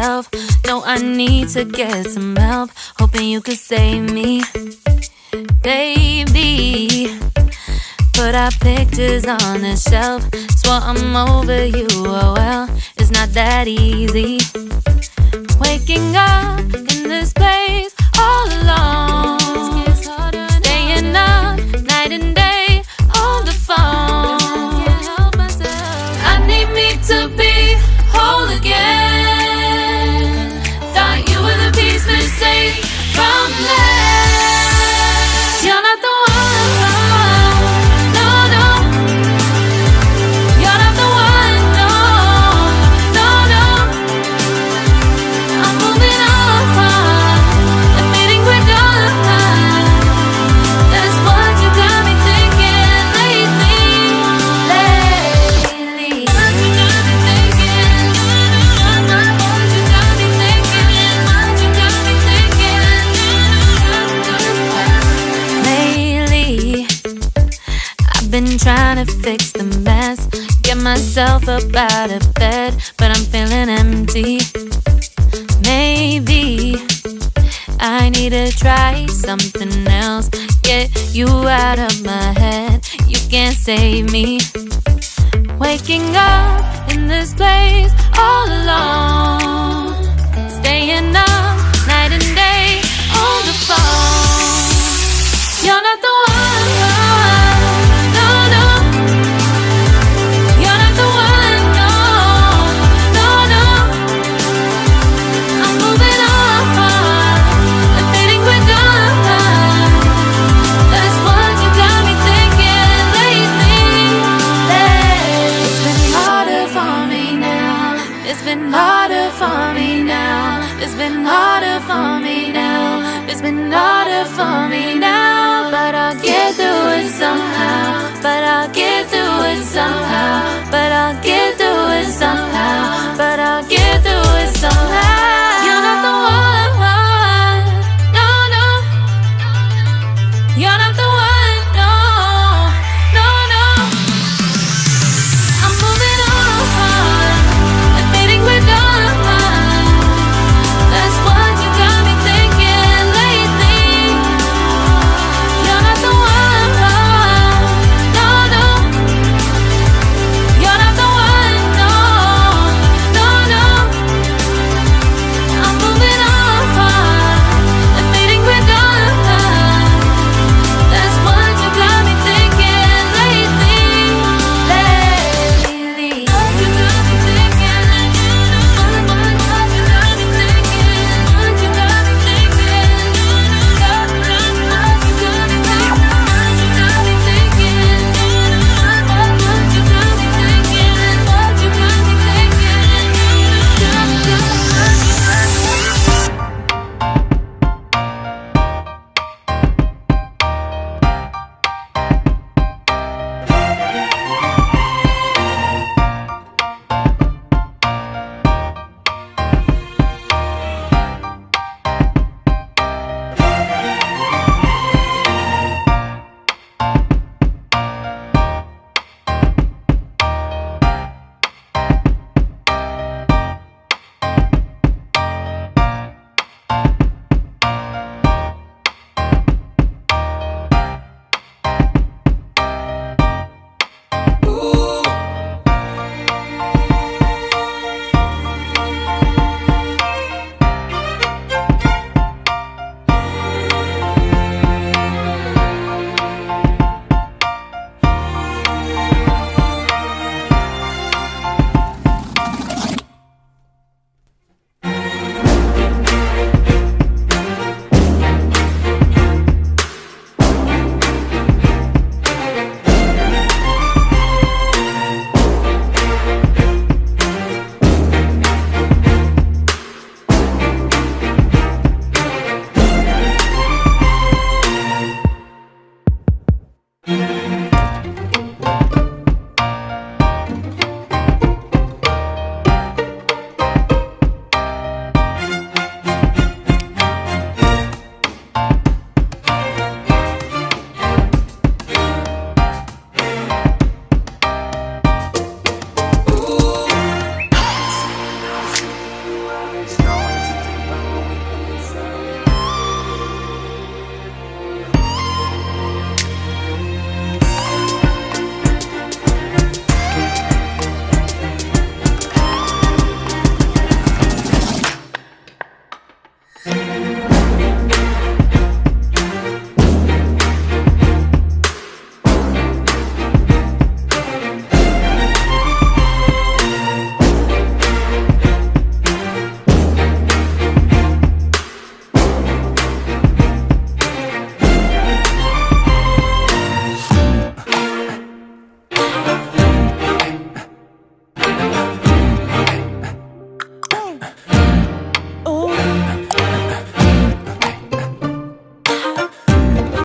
myself. No, I need to get some help. Hoping you could save me, baby. Put our pictures on the shelf. Swore I'm over you, oh well, it's not that easy. Waking up in this place all alone, staying up night and day on the phone. I need me to be whole again. Thought you were the piece missing from left. You're not the one. Been trying to fix the mess, get myself up out of bed, but I'm feeling empty. Maybe I need to try something else, get you out of my head. You can't save me. Waking up in this place all alone, staying up night and day on the phone. You're not the one. It's been harder for me now. It's been harder for me now. It's been harder for me now. But I'll get through it somehow. But I'll get through it somehow. But I'll get through it somehow. But I'll get through it somehow. You're not the one. No, no. You're not the one. No, no, no. I'm moving on. That's what you got me thinking lately. You're not the one. No, no. You're not the one. No, no, no.